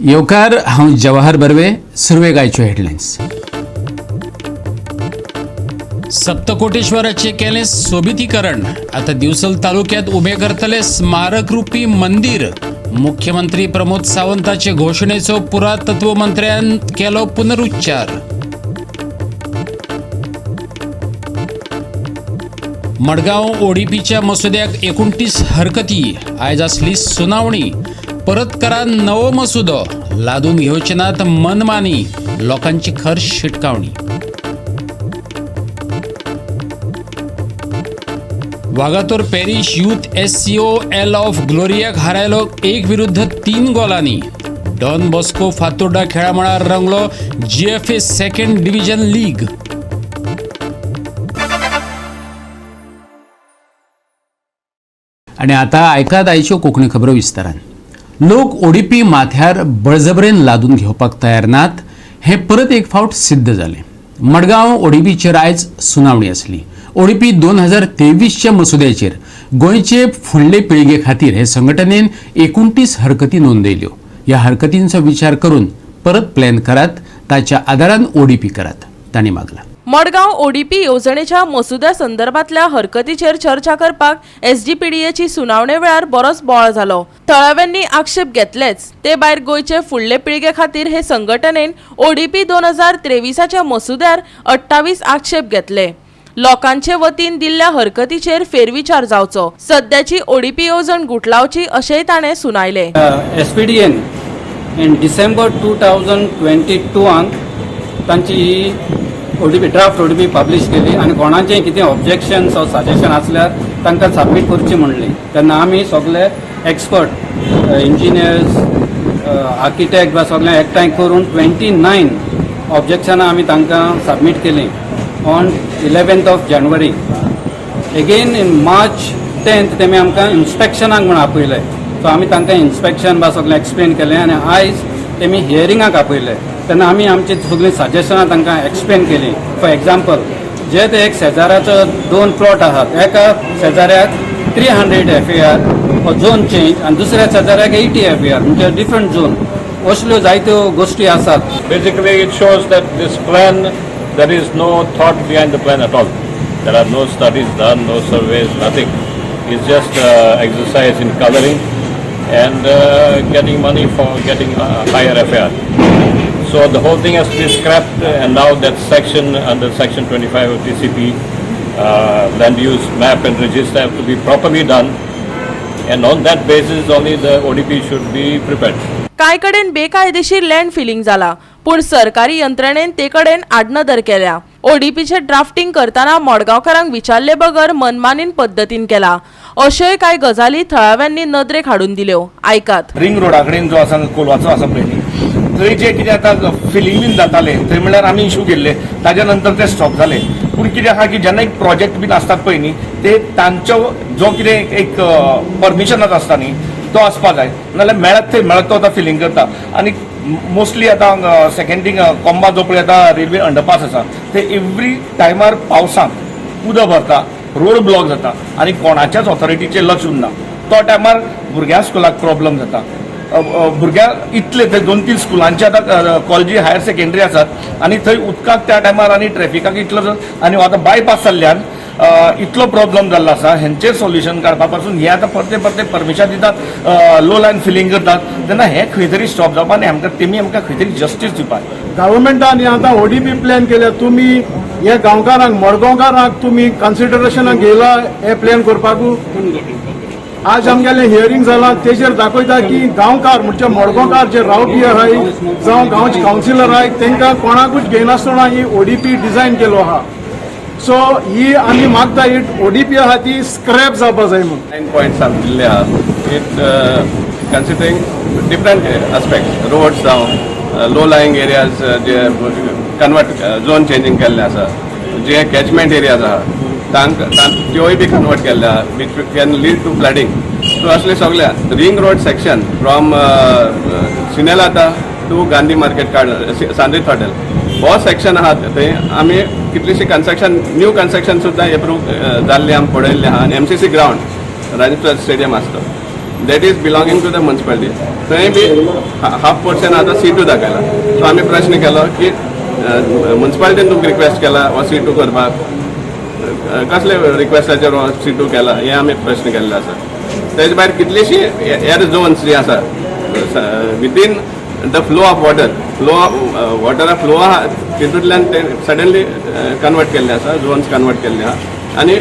येवकार हांव जवाहर बर्वे. सुरवेगायच्यो हेडलायन्स. सप्तकोटेश्वराचे केले सोबितीकरण. आता दिवचल तालुक्यात उभे करतले स्मारक रूपी मंदिर. मुख्यमंत्री प्रमोद सावंताचे घोषणेचो पुरातत्व मंत्र्यान केलो पुनरुच्चार. मडगांव ओडीपीच्या मसुद्याक 29 हरकती. आयज आसली सुनावणी. परत करा नवो मसुदो. लादून घेवचे नात मनमानी. लोकांची खर शिटकावणी. Vagator parish youth SCOL of ग्लोरियाक हारायलो 1-3 गोलांनी. डॉन बॉस्को फातोर्डा खेळा मळार रंगलो GFA सेकंड डिव्हिजन लीग. आणि आता ऐकात आयच्यो कोंकणी खबरो विस्तारान. लोक ओडीपी माथ्यार बळजबरेन लादून घेवपाक तयार नात हे परत एक फावट सिद्ध जाले. मडगांव ओडीपीचेर आयज सुनावणी आसली. ओडीपी 2023च्या मसुद्याचेर गोंयचे फुडले पिळगे खातीर हे संघटनेन 29 हरकती नोंदयल्यो. ह्या हरकतींचो विचार करून परत प्लॅन करात. ताच्या आदारान ओडीपी करात, तांणी मागला. मडगांव ओडीपी येवजणेच्या मसुद्या संदर्भातल्या हरकतीचेर चर्चा करपाक SDPDAची सुनावणे वेळार बरोच बोवाळ जालो. थळाव्यांनी आक्षेप घेतलेच. ते भायर गोंयचे फुडले पिळगे खातीर हे संघटनेन ओडीपी 2023च्या मसुद्यार 28 आक्षेप घेतले. लोकांचे वतीन दिल्ल्या हरकतीचेर फेरविचार जावचो. सध्याची ओडीपी येवजण गुटलावची अशेंय ताणें सुनायले. SPDN इन डिसेंबर 2022 तांची ओडीपी ड्राफ्ट ओडीपी पब्लिश केली आणि कोणाचें कितें ऑब्जेक्शन्स ऑर सजेशन आसल्यार तांकां सबमीट करची म्हणली. तेन्ना आमी सगळे एक्सपर्ट इंजिनियर्स आर्किटेक्ट वा सगळे एकठांय करून 29 ऑब्जेक्शनां आमी तांकां सबमीट केली on 11th of January. Again in March 10th तेमी आमकां इन्स्पेक्शनाक म्हण आपयले. सो आमी तांकां इन्स्पेक्शन बा सगळें एक्सप्लेन केलें आणि आयज तेमी हियरिंगाक आपयले. तेन्ना आमी आमची सगळीं सजेशनां तांकां एक्सप्लेन केली. फॉर एग्जाम्पल जे ते एक शेजाऱ्याचो 2 प्लॉट आहात. एका शेजाऱ्याक 300 FAR झोन चेंज आणि दुसऱ्या शेजाऱ्याक 80 FAR म्हणजे डिफरंट झोन. असल्यो जायत्यो गोष्टी आसात. Basically, it shows that this plan, there is no thought behind the plan at all. There are no studies done, no surveys, nothing. It's just exercise in coloring and getting money for getting higher FAR. So the whole thing has to be scrapped, and now that section under section 25 of TCP, land use map and register have to be properly done, and on that basis only the ODP should be prepared. कांय कडेन बेकायदेशीर land feeling जाला, पूण सरकारी यंत्रणेन ते कडेन आडनदर केल्या. ओडीपीचे ड्राफ्टिंग करताना मडगांवकारांक विचारले बगर मनमानीन पद्दतीन केला. अश्योय कांय गजाली थळाव्यांनी नदरेक हाडून दिल्यो. आयकात. रिंग रोडा कडेन जो आसा कोलवाचो आसा पळय न्ही, थंय जे कितें आतां फिलिंग बीन जाताले थंय म्हणल्यार आमी इशू केल्ले. ताज्या नंतर ते स्टॉप जाले. पूण कितें आहा की जेन्ना एक प्रोजेक्ट बीन आसतात पळय न्ही, ते तांचो जो कितें एक परमिशनाक आसता न्ही तो आसपा जाय. नाजाल्यार मेळत थंय मेळत तो आतां फिलिंग करता. आनी मोस्टली आतां सेकंडींग कोंबा जो पळय आतां रेल्वे अंडरपास आसा ते एवरी टायमार पावसांत उदक भरता, रोड ब्लॉक जाता आनी कोणाच्याच ऑथॉरिटीचेर लक्ष उरना. तो टायमार भुरग्यां स्कुलाक प्रॉब्लम जाता. भुरग्यांक इतले थंय 2-3 स्कुलांचे आतां कॉलेजी हायर सेकंडरी आसात आनी थंय उदकाक त्या टायमार आनी ट्रॅफिकाक इतलो आनी आतां बायपास जाल्ल्यान इतलो प्रॉब्लम जाल्लो आसा. हेंचेर सोल्युशन काडपा पासून हे आतां परते परमिशन दितात, लो लायन फिलिंग करतात. तेन्ना हे खंय तरी स्टॉप जावपा आनी तेमी आमकां खंय तरी जस्टीस दिवपाक. गव्हर्मेंटान आतां ओडीपी प्लॅन केल्या. तुमी हे गांवकारांक मडगांवकारांक तुमी कन्सिडरेशनाक घेयला हे प्लॅन करपाकू. आज आमगेलें हियरिंग जालां तेजेर दाखयता की गांवकार म्हणजे मडगांवकार जे रावपी आहाय जावं गांवचे कावन्सिलर आहाय तांकां कोणाकूच घेयनासतना ही ओडीपी डिझायन केलो आहा. सो ही आमी मागता ही ओडीपी आहा ती स्क्रॅप जावपा जाय म्हणून. 9 points आमी दिल्ले आहा. It considering different aspects, roads जावं लो लायंग एरियाज जे कन्वर्ट झोन चेंजींग केल्ले आसा, जे कॅचमेंट एरियाज आहा त्योय बी कन्वर्ट केल्ले आहा which can lead to flooding. So असले सगळ्या ring road section from Cinelata to Gandhi market कार्ड सांद्रीत हॉटेल हो सेक्शन आहात थंय आमी कितलीशी कन्स्ट्रक्शन न्यू कन्स्ट्रक्शन सुद्दां एप्रूव जाल्ले आमी पळयल्ले आहा. आनी MCC ग्रावंड राजस्थान स्टेडियम आसता that is belonging to the municipality. थंय बी 0.5% आतां सीटू दाखयला. सो आमी प्रश्न केलो की म्युन्सिपालिटीन तुमकां रिक्वेस्ट केला हो सीटू करपाक, कसले रिक्वेस्टाचेर हो सीटू केला हे आमी प्रश्न केल्ले आसा. तेजे भायर कितलीशीं एअर झोन्स जी आसा विथीन द फ्लो ऑफ वॉटरा फ्लो आहा तितूंतल्यान ते सडनली कन्वर्ट केल्ले आसा, झोन्स कन्वर्ट केल्ले आहा. आनी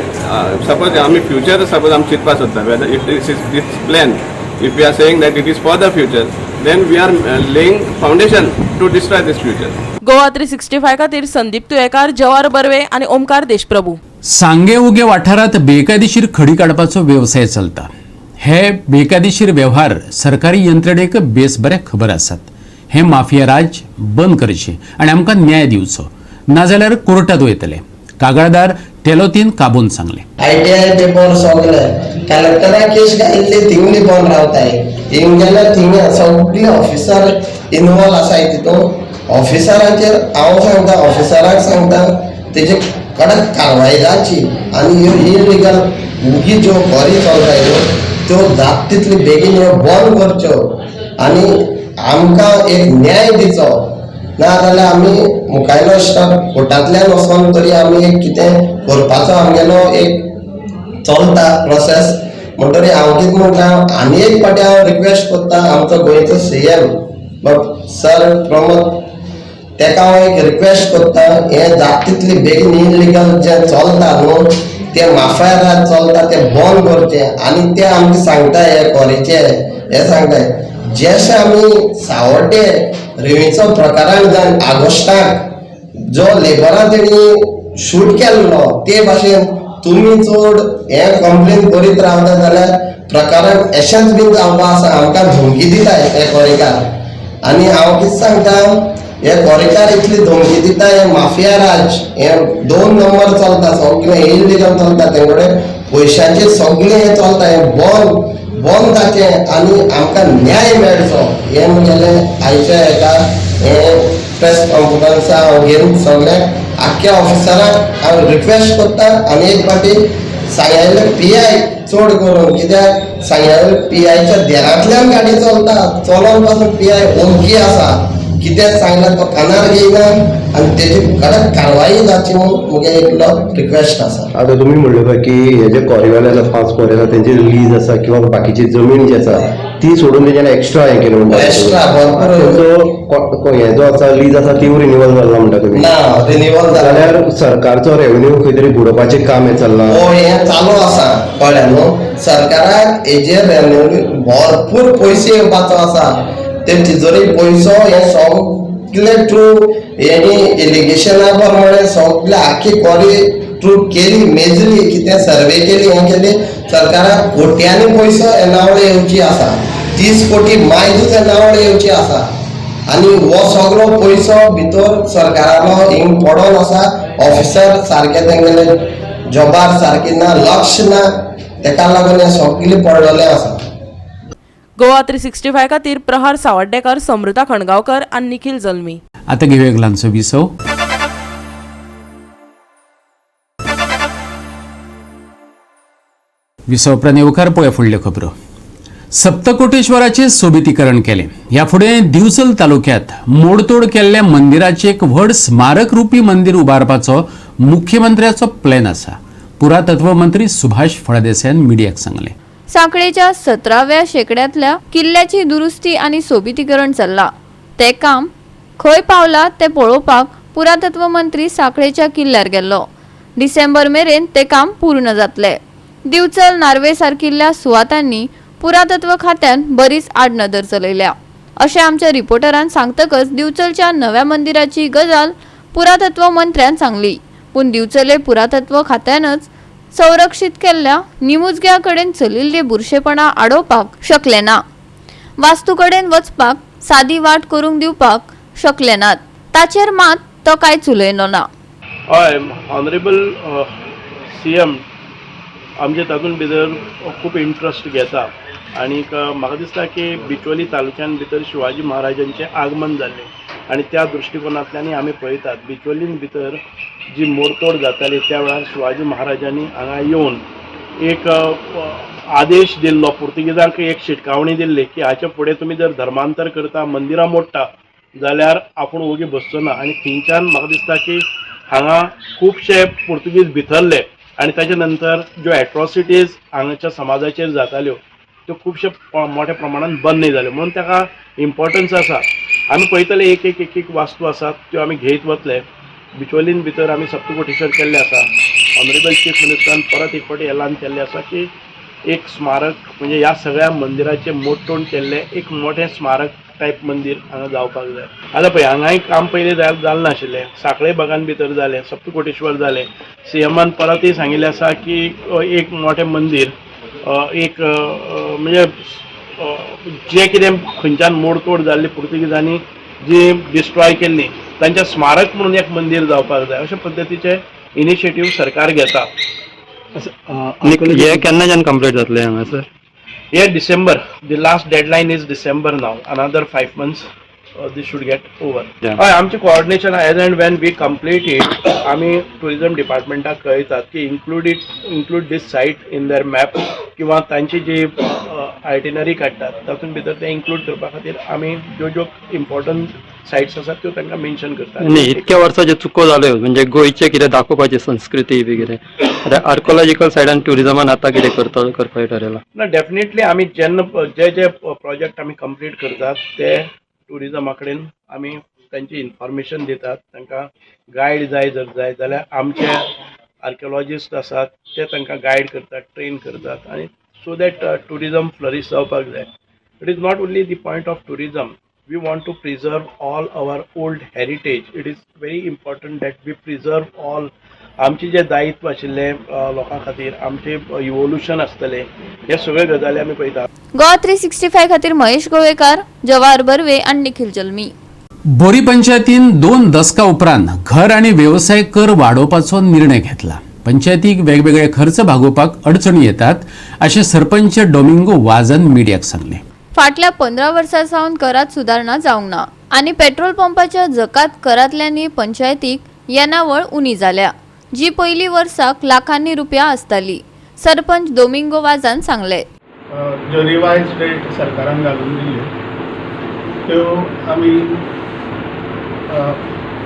सपोज आमी फ्युचर सपोज आमी चिंतपाक सोदता whether it is plan, if we are saying that it is for the future, then we are laying foundation to destroy this future. Goa 365 खातीर संदीप तुयेकार, जवाहर बर्वे आनी ओमकार देशप्रभू. सांगे उगे वाठारात बेकायदेशीर खडी काडपाचो व्यवसाय चलता. हे बेकायदेशीर व्यवहार सरकारी यंत्रणेक बेस बरे खबर आसात. हे माफिया राज बंद करचे आनी आमकां न्याय दिवचो, नाजाल्यार कोर्टात वयतले, कागाळदार टेलोतीन काबून सांगले. ITI पेपर सगळे कलेक्टराक केस घातली थिंगली बंद रावताय. थिंग गेल्यार थिंग सगळे ऑफिसर इन्वॉल्व आसाय तितून. ऑफिसराचेर हांव सांगता, ऑफिसराक सांगता तेजे कडक कारवाई जावची आनी ह्यो इलिगल उगी ज्यो बरी चलताय त्यो जाता तितली बेगीन ह्यो बंद करच्यो आनी आमकां एक न्याय दिवचो. नाजाल्यार आमी मुखायलो स्टाफ कोर्टांतल्यान वचोन तरी आमी एक कितें करपाचो आमगेलो एक चलता प्रोसेस. म्हणटरी हांव कितें म्हणटा, आनी एक फावटी हांव रिक्वेस्ट करता आमचो गोंयचो CM सर प्रमोद, तेका हांव एक रिक्वेस्ट करता, हे जाता तितली बेगीन इलिगल जें चलता न्हू ते माफिया राज चलता ते बंद करचे. आनी ते आमकां सांगताय हे कॉलेचे हे सांगताय जशें आमी सावड्डे रेवीचो प्रकारान जावन ऑगस्टाक जो लेबरान तेणी शूट केल्लो ते भाशेन तुमी चड हे कंप्लेन करीत रावता जाल्यार प्रकारान एशेंच बीन जावपा आसा. आमकां धमकी दिताय हे कोरेकार. आनी हांव कितें सांगता, हे कोरेकार इतली धमकी दिता, हे माफिया राज हे 2 नंबर चलता, सगळे इलिगल चलता, तेंकडे पयशांचे सगळे हे चलता. हे बंद जाचे आनी आमकां न्याय मेळचो. हे म्हगेले आयच्या हेका हे प्रेस कॉन्फरन्सा हांव घेवन सगळ्यांक आख्या ऑफिसराक हांव रिक्वेस्ट करता. आनी एक फावटी सांगले PI चड करून, कित्याक सांगले PIच्या देरांतल्यान गाडी चलता, चलोन पासून PI ओळखी आसा, कितें सांगला तो कानार घेयना आनी तेजी कडक कारवाई जावची म्हणून म्हगे इतलो रिक्वेस्ट आसा. आता तुम्ही म्हणले पळय की हे जे क्वॉरीवाले आसा 5 क्वॉरी आसा तेंची लीज आसा किंवा बाकीची जमीन जी आसा ती सोडून तेच्यान एक्स्ट्रा हे केलं म्हणटा. एक्स्ट्रा भरपूर हे जो आसा लीज आसा ती रिन्यूवल जाल्ला म्हणटा तुमी. ना रिन्यूवल जाल्यार सरकारचो रेव्हेन्यू खंय तरी बुडोवपाचें काम हे चल्लां. हे चालू आसा, कळ्ळें न्हू. सरकाराक हेजेर रेव्हेन्यू भरपूर पयशे येवपाचो आसा. ते तिजोरी पयसो हे सगळे ट्रू हेणी इलिगेशना प्रमाणे सगळे आख्खी क्वॉरी ट्रू केली, मेजली, कितें सर्वे केली, हे केली. सरकाराक कोट्यांनी पयसो एनावळे येवची आसा. 30 कोटी मायजूच एनावळे येवची आसा. आनी हो सगळो पयसो भितर सरकारालो हिंग पडोन आसा. ऑफिसर सारके तेंगेले जॉबार सारके ना, लक्ष ना, तेका लागून हे सगळे पडलेले आसा. गोवा 365 खातीर प्रहार सावड्डेकर, समृता खणगांवकर आनी निखिल जल्मी. आता घेऊया एक ल्हानसो विसव. विसव उपरांत येवकार पळय फुडल्यो खबरो. सप्तकोटेश्वराचे सोबितीकरण केले. ह्या फुडें दिवचल तालुक्यात मोडतोड केल्ल्या मंदिराचे एक व्हड स्मारक रुपी मंदिर उबारपाचो मुख्यमंत्र्याचो प्लॅन आसा. पुरातत्व मंत्री सुभाष फळदेसायान मिडियाक सांगले. सांखळेच्या 17व्या शेंकड्यांतल्या किल्ल्याची दुरुस्ती आनी सोबितीकरण चल्ला. ते काम खंय पावला ते पळोवपाक पुरातत्व मंत्री सांखळेच्या किल्ल्यार गेल्लो. डिसेंबर मेरेन ते काम पूर्ण जातले. दिवचल, नार्वे सारकिल्ल्या सुवातांनी पुरातत्व खात्यान बरीच आडनदर चलयल्या अशें आमच्या रिपोर्टरान सांगतकच दिवचलच्या नव्या मंदिराची गजाल पुरातत्व मंत्र्यान सांगली. पूण दिवचले पुरातत्व खात्यानच संरक्षीत केल्ल्या निमुजग्या कडेन चलिल्ली बुरशेपणां आडोवपाक शकले ना. वास्तू कडेन वचपाक सादी वाट करूंक दिवपाक शकले नात. ताचेर मात तो कांयच उलयलो ना. हय, ऑनरेबल CM आमचे तातूंत भितर खूब इंट्रस्ट घेता आनी म्हाका दिसता की बिचोली तालुक्यान भितर शिवाजी महाराजांचें आगमन जाल्लें आनी त्या दृश्टिकोनांतल्यान आमी पळयतात बिचोलीन भितर जी मोडतोड जाताली त्या वेळार शिवाजी महाराजांनी हांगा येवन एक आदेश दिल्लो पुर्तुगेजांक एक शिटकावणी दिल्ली की हाचे फुडें तुमी जर धर्मांतर करता मंदिरां मोडटा जाल्यार आपूण ओगी बसचो ना आनी थंयच्यान म्हाका दिसता की हांगा खुबशे पुर्तुगीज भितरले आनी ताचे नंतर ज्यो एट्रॉसिटीज हांगाच्या समाजाचेर जाताल्यो त्यो खुबशे मोठ्या प्रमाणात बंद जाल्यो म्हणून ताका इम्पॉर्टन्स आसा. आमी पळयतले एक एक वास्तू आसात त्यो आमी घेयत वतले. बिचोलीन भितर आमी सप्तकोटेश्वर केल्ले आसा. ऑनरेबल चीफ मिनिस्टरान परत एक फावटी एलान केल्लें आसा की एक स्मारक म्हणजे ह्या सगळ्या मंदिराचें मोडतोड केल्लें एक मोठें स्मारक टायप मंदिर हांगा जावपाक जाय. आतां पळय हांगाय काम पयलीं जालें नाशिल्लें. साखळे बागान भितर जालें, सप्तकोटेश्वर जालें. सीएमान परतय सांगिल्लें आसा की एक मोठें मंदिर एक म्हणजे जें कितें खंयच्यान मोडतोड जाल्ली पुर्तुगेजांनी जी डिस्ट्रॉय केल्ली तांचें स्मारक म्हणून एक मंदिर जावपाक जाय अशे पद्दतीचे इनिशिएटीव सरकार घेता. हे केन्नाच्यान कंप्लीट जातलें हांगासर? Yeah, December. The last deadline is December now. Another 5 months, this should get over. Yeah. आमचे coordination as and when we complete it, आम्ही tourism departmenटाक कळयतात की include this site in their map किंवा तांची जी आयटिनरी काडटात तातूंत भितर ते इन्क्लूड करपा खातीर आमी ज्यो इम्पॉर्टंट सायट्स आसात त्यो तांकां मेन्शन करतात. आनी इतक्या वर्सां ज्यो चुको जाल्यो म्हणजे गोंयचे कितें दाखोवपाची संस्कृती बी कितें आतां आर्कोलॉजिकल सायडान ट्युरिजमान आतां कितें करपाचें ठरयलां? ना डेफिनेटली आमी जेन्ना जे प्रोजेक्ट आमी कंप्लीट करतात ते ट्युरिजमा कडेन आमी तांची इन्फॉर्मेशन दितात. तांकां गायड जाय जाल्यार आमचे आर्किओलॉजिस्ट आसात ते तांकां गायड करतात, ट्रेन करतात आनी सो दॅट ट्युरिजम फ्लरीश जावपाक जाय. It is not only the point of tourism. We want to preserve all our old heritage. It is very important that we preserve all आमचे जे दायित्व आशिल्ले लोकां खातीर आमचे इवोल्युशन आसतले हे सगळे गजाली आमी पळयतात. गोवा 365 खातीर महेश गोवेकार, जवाहर बर्वे आणि निखिल जल्मी. बोरी पंचायतीन 2 दशकां उपरांत घर आणि व्यवसाय कर वाडोवपाचो निर्णय घेतला. पंचायतीक वेगवेगळे खर्च भागोवपाक अडचणी येतात अशें सरपंच डोमिंगो वाझन मिडियाक सांगले. फाटल्या 15 वर्सां सावन करात सुदारणा जावंक ना आणि पेट्रोल पंपाच्या जकात करांतल्यानी पंचायतीक येणावळ उणी जाल्या, जी पयली वर्साक लाखांनी रुपया आसताली. सरपंच डोमिंगो वाझान सांगले. ज्यो रिवायज रेट सरकारान घालून दिल्ल्यो त्यो आमी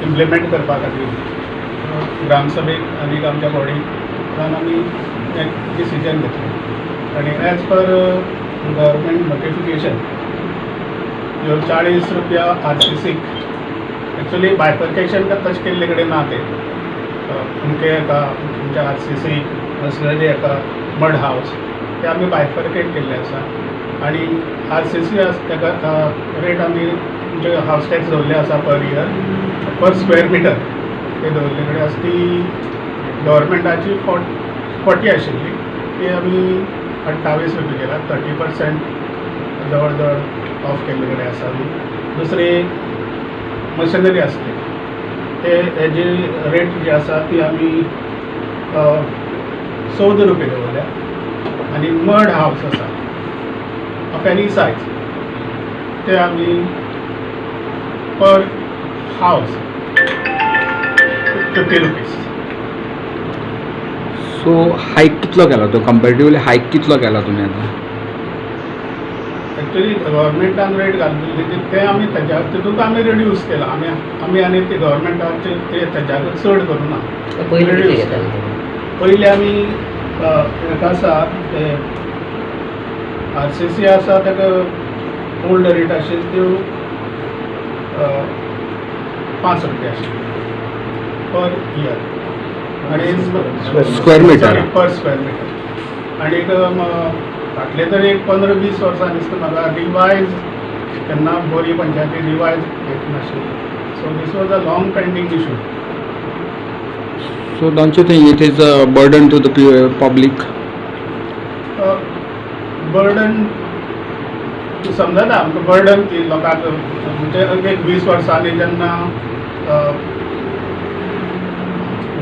इम्प्लिमेंट करपा खातीर ग्रामसभेक आनी आमच्या बॉडीक आमी एक डिसिजन घेतलें आनी एज पर गव्हर्मेंट नोटिफिकेशन ज्यो 40 रुपया आरसीसीक एक्चुअली बायफर्केशन तशें केल्ले कडेन ना ते अमके एका तुमच्या आरसीसी असलेले एका मड हावस ते आमी बायफर्केट केल्ले आसा आनी आरसीसी ताका रेट आमी तुमचे हावस टॅक्स दवरले आसा per year per square metre ते दवरले कडेन आसा ती गव्हर्मेंटाची 40 आशिल्ली ती आमी 28 रुपये केला. 30% जवळ जवळ ऑफ केल्ले कडेन आसा. दुसरी मशिनरी आसली ते हेजी रेट जी आसा ती आमी 14 रुपये दवरल्या आनी मड हावस आसा ऑफ एनी सायज ते आमी पर हावस 50 रुपीज. सो हायक कितलो केला तो कंपॅरेटिवली हायक कितलो केला तुम्ही आता? एक्चुअली गव्हर्मेंटान रेट घालून ते आमी तितूंत आमी रिड्यूस केला. आमी आनी ते गव्हर्मेंटाचे ते तेज्याकूच चड करूं ना. पयलीं आमी हेका आसा ते आरसीसी आसा ताका ओल्ड रेट आशिल्ली त्यो 5 रुपया आशिल्ली पर इयर आणि square metre per square metre. आनी फाटले तर एक 15-20 वर्सां दिसता म्हाका रिवायज केन्ना बोरी पंचायती रिवायज घेत नाशिल्ली. So this was a long pending issue. So don't you think it is a burden to the public? Burden समजता आमकां बर्डन की लोकांक म्हणजे एक 20 वर्सांनी जेन्ना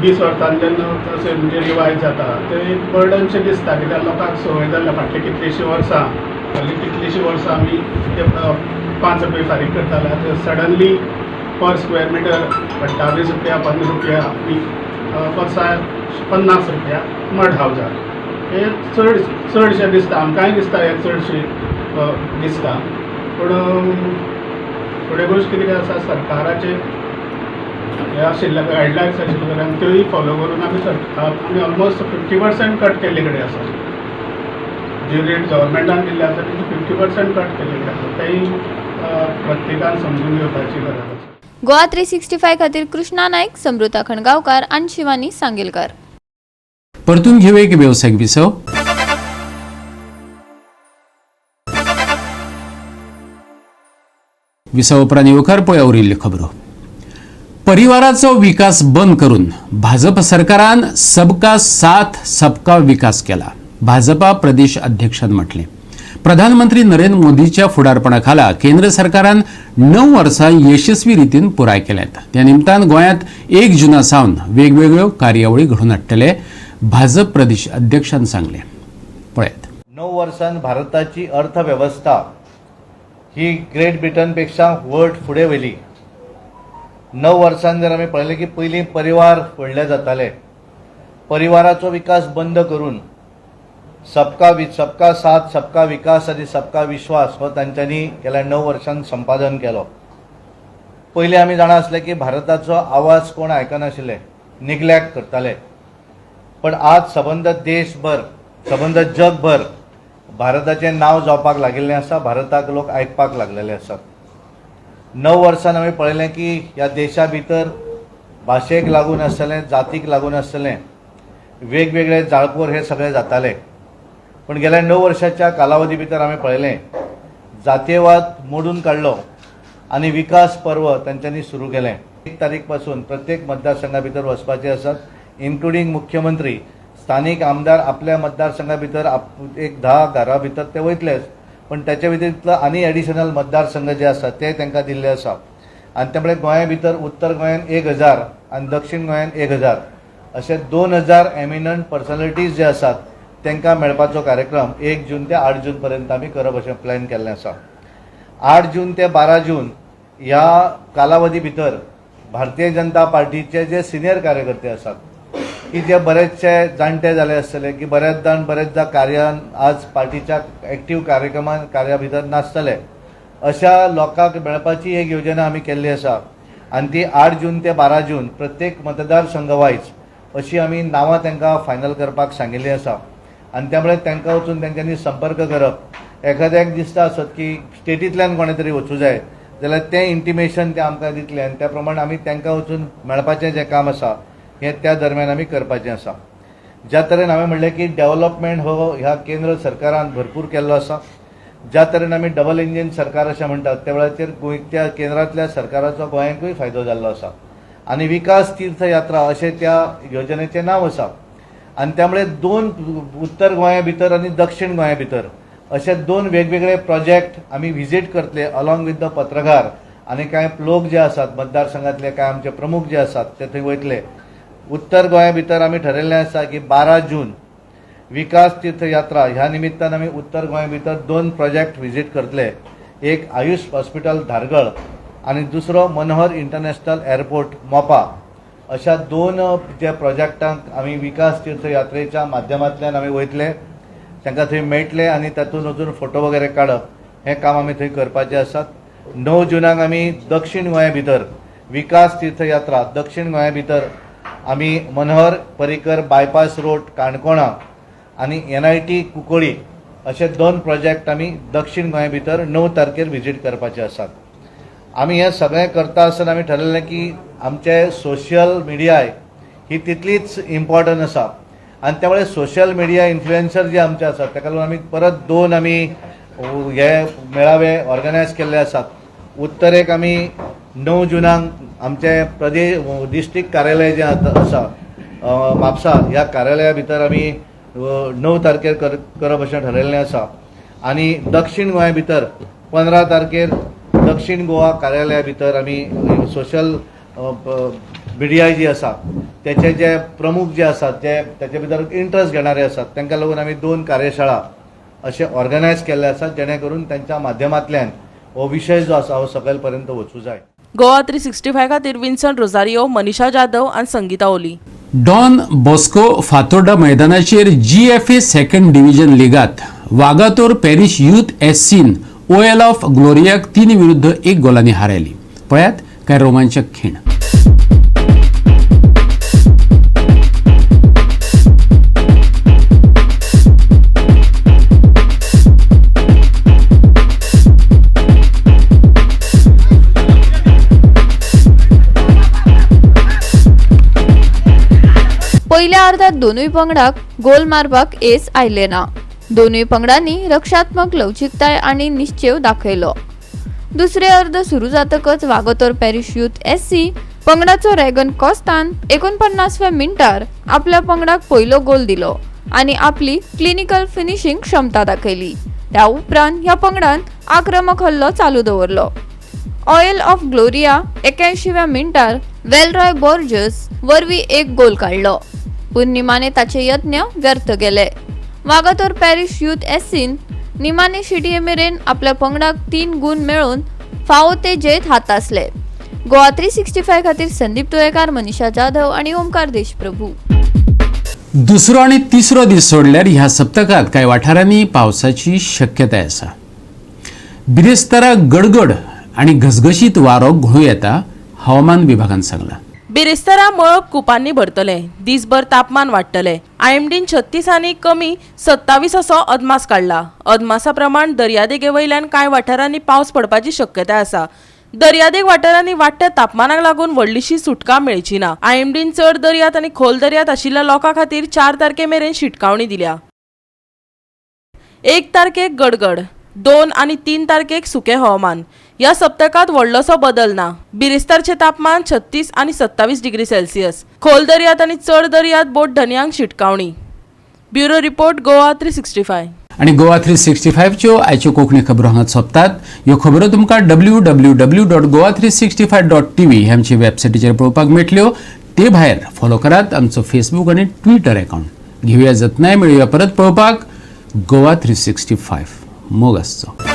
20 वर्सांनी जेन्ना अशें म्हणजे रिवायज जाता ते एक बर्डनशें दिसता कित्याक लोकांक संवय जाल्या फाटली कितलीशीं वर्सां आमी ते 5 रुपये फारीक करताले. आतां सडनली पर स्क्वेअर मिटर 28 रुपया 15 रुपया आनी वर्सा 50 रुपया मड हावजार हे चडशें दिसता, आमकांय दिसता हे चडशें दिसता. पूण थोड्यो गोश्टी कितें आसा सरकाराचे हे आशिल्ले गायडलायन्स आशिल्ले आनी त्योय फॉलो करून आमी ऑलमोस्ट 50% कट केल्ले कडेन आसा. जी रेट गव्हर्मेंटान दिल्ली आसा तेजी 50% कट केल्ले कडेन आसा. तेय प्रत्येकान समजून घेवपाची गरज आसा. गोवा 365 खातीर कृष्णा नायक, समृता खणगांवकार आनी शिवानी सांगेलकार. परतून घेऊ एक व्यावसायिक विसव. विसव उपरांत येवकार पळया उरिल्ल्यो खबरो. परिवाराचो विकास बंद करून भाजप सरकारान सबका साथ सबका विकास केला. भाजपा प्रदेश अध्यक्षान म्हटले. प्रधानमंत्री नरेंद्र मोदीच्या फुडारपणाखाला केंद्र सरकारान 9 वर्सां यशस्वी रितीन पुराय केल्यात. त्या निमतान गोंयांत 1 जूना सावन वेगवेगळ्यो कार्यावळी घडोवन हाडटले भाजप प्रदेश अध्यक्षान सांगले. पळयात. 9 वर्सांत भारताची अर्थवेवस्था ही ग्रेट ब्रिटनपेक्षा फुडें व्हेली. 9 वर्सांत जर आमी पळयलें की पयलीं परिवार व्हडले जाताले. परिवाराचो विकास बंद करून सबका साथ सबका विकास आनी सबका विश्वास हो तांच्यांनी गेल्या 9 वर्सांत संपादन केलो. पयलीं आमी जाणा आसले की भारताचो आवाज कोण आयकनाशिल्ले, निग्लेक्ट करताले. पण आज सबंद देशभर, सबंद जगभर भारताचें नांव जावपाक लागिल्लें आसा. भारताक लोक आयकपाक लागलेले आसात. 9 वर्सांत आमी पळयलें की ह्या देशा भितर भाशेक लागून आसतलें, जातीक लागून आसतलें, वेगवेगळे जाळपोर हे सगळे जाताले. पण गेल्या 9 वर्साच्या कालावधी भितर आमी पळयलें जातीयवाद मोडून काडलो आनी विकास पर्व तांच्यांनी सुरू केलें. 1 तारीख पासून प्रत्येक मतदारसंघा भितर वचपाचे आसात, इन्क्लुडींग मुख्यमंत्री. स्थानीक आमदार आपल्या मतदारसंघा भितर एक 10 घरां भितर ते वयतलेच, पण त्याच्या व्यतिरिक्त आनी एडिशनल मतदारसंघ जे आसात ते तांकां दिल्ले आसा. आनी त्यामुळे गोंया भितर उत्तर गोंयान 1000 आनी दक्षिण गोंयान 1000 अशे 2000 एमिनंट पर्सनॅलिटीज जे आसात तांकां मेळपाचो कार्यक्रम 1 जून ते 8 जून पर्यंत आमी करप अशें प्लॅन केल्लें आसा. 8 जून ते 12 जून ह्या कालावधी भितर भारतीय जनता पार्टीचे जे सिनियर कार्यकर्ते आसात की जे बरेचशे जाणटे जाले आसतले की बरेचदा कार्यान आज पार्टीच्या एक्टीव कार्या भितर नासतले, अशा लोकांक मेळपाची एक योजना आमी केल्ली आसा. आनी ती 8 जून ते 12 जून प्रत्येक मतदारसंघ वायज अशी आमी नांवां तांकां फायनल करपाक सांगिल्लीं आसा. आनी त्यामुळे तांकां वचून तांच्यांनी संपर्क करप. एखाद्याक दिसता आसत की स्टेटींतल्यान कोणे तरी वचूं जाय जाल्यार तें इंटिमेशन ते आमकां दितलें आनी त्या प्रमाणे आमी तांकां वचून मेळपाचें जें काम आसा हें त्या दरम्यान आमी करपाचें आसा. ज्या तरेन हांवें म्हणलें की डेव्हलपमेंट हो ह्या केंद्र सरकारान भरपूर केल्लो आसा. ज्या तरेन आमी डबल इंजीन सरकार अशें म्हणटात त्या वेळाचेर त्या केंद्रांतल्या सरकाराचो गोंयांकूय फायदो जाल्लो आसा. आनी विकास तीर्थयात्रा अशें त्या योजनेचें नांव आसा. आनी त्यामुळे 2 उत्तर गोंया भितर आनी दक्षिण गोंया भितर अशे 2 वेगवेगळे प्रोजेक्ट आमी व्हिजीट करतले अलॉंग विथ द पत्रकार. आनी कांय लोक जे आसात मतदारसंघातले कांय आमचे प्रमुख जे आसात ते थंय वयतले. उत्तर गोंया भितर आमी ठरयल्लें आसा की 12 जून विकास तीर्थयात्रा ह्या निमित्तान आमी उत्तर गोंया भितर 2 प्रोजेक्ट व्हिजीट करतले. एक आयुष हॉस्पिटल धारगळ आनी दुसरो मनोहर इंटरनॅशनल एअरपोर्ट मोपा. अशा 2 जे प्रोजेक्टांक आमी विकास तीर्थयात्रेच्या माध्यमांतल्यान आमी वयतले, तांकां थंय मेळटले आनी तातूंत वचून फोटो वगैरे काडप हें काम आमी थंय करपाचें आसात. 9 जुनाक आमी दक्षिण गोंया भितर विकास तीर्थयात्रा दक्षिण गोंया भितर आमी मनोहर पर्रीकर बायपास रोड काणकोणा आनी NIT कुंकळी अशे 2 प्रोजेक्ट आमी दक्षिण गोंया भितर 9 तारखेर व्हिजीट करपाचे आसात. आमी हें सगळें करता आसतना आमी ठरयलें की आमचे सोशल मिडिया ही तितलीच इम्पॉर्टंट आसा. आनी त्यामुळे सोशल मिडिया इन्फ्लुएन्सर जे आमचे आसात ताका लागून आमी परत 2 आमी हे मेळावे ऑर्गनायज केल्ले आसात. उत्तरेक आमी 9 जुनाक आमचे प्रदेश डिस्ट्रिक्ट कार्यालय जे आसा म्हापसा ह्या कार्यालया भितर आमी 9 तारखेर करप अशें ठरयल्लें आसा. आनी दक्षिण गोंया भितर 15 तारखेर दक्षिण गोवा कार्यालया भितर आमी सोशल मिडिया जी आसा त्याचे जे प्रमुख जे आसात जे त्याचे भितर इंट्रस्ट घेणारे आसात तांकां लागून आमी 2 कार्यशाळा अशे ऑर्गनायज केल्ले आसात जेणे करून तांच्या माध्यमांतल्यान हो विशय जो आसा हो सकयल पर्यंत वचूं जाय. गोवा 365 खातीर विन्संट रोजारियो, मनीषा जाधव आनी संगीता ओली. डॉन बॉस्को फातोर्डा मैदानाचेर GFA सेकंड डिव्हिजन लिगात वागातोर पॅरिश यूथ एससीन OL ऑफ ग्लोरियाक 3-1 गोलांनी हारयली. पळयात काय रोमांचक खीण. पहिल्या अर्धात दोनूय पंगडाक गोल मारपाक एस आयले ना. दोनूय पंगडांनी रक्षात्मक लवचिकताय आणि निश्चय दाखयलो. दुसरे अर्ध सुरू जातकच वागोतोर पॅरिश यूथ SC पंगडाचो रॅगन कॉस्तान 49व्या मिनिटार आपल्या पंगडाक पयलो गोल दिलो आणि आपली क्लिनिकल फिनिशिंग क्षमता दाखयली. त्या उपरांत ह्या पंगडान आक्रमक हल्लो चालू दवरलो. ऑयल ऑफ ग्लोरिया 81व्या मिनिटार वेलरॉय बॉर्जस वरवीं एक गोल काडलो, पूण निमाणे ताचे यत्न व्यर्थ गेले. वागातोर पॅरिश यूथ SCन निमाणे शिटये मेरेन आपल्या पंगडाक 3 गुण मेळोवन फावो ते जैत हातासले. गोवा 365 खातीर संदीप तुळेकार, मनीषा जाधव आणि ओमकार देशप्रभू. दुसरो आणि तिसरो दीस सोडल्यार ह्या सप्तकात कांय वाठारांनी पावसाची शक्यताय आसा. बिरेस्तारा गडगड आणि घसघशीत वारो घुळू येता, हवामान विभागान सांगला. बिरेस्तारा मळब कुपांनी भरतले. दिसभर तापमान वाडटले. IMDन 36 आनी कमी 27 असो अदमास काडला. अदमासा प्रमाण दर्यादेगे वयल्यान कांय वाठारांनी पावस पडपाची शक्यताय आसा. दर्यादेग वाठारांनी वाडट्या तापमानाक लागून व्हडलीशी सुटका मेळची ना. IMDन चड दर्यांत आनी खोल दर्यांत आशिल्ल्या लोकां खातीर 4 तारखे मेरेन शिटकावणी दिल्या. 1 तारखेक गडगड, 2 आनी 3 तारखेक सुके हवामान. या सप्तकात व्हडलोसो बदल ना. बिरेस्तारचे तापमान 36 आनी 27 डिग्री सेल्सियस. खोल दर्यांत आनी चड दर्यांत बोट धन्यांक शिटकावणी. Bureau report, Goa 365. आणि गोवा 365 च्यो आयच्यो कोंकणी खबरो हांगा सोंपतात. ह्यो खबरो तुमकां www.goa365.tv हे आमचे वेबसायटीचेर पळोवपाक मेळटल्यो. ते भायर फॉलो करात आमचो फेसबूक आनी ट्विटर अकाउंट. घेवया जतनाय, मेळुया परत पळोवपाक. गोवा 365 मोग आसचो.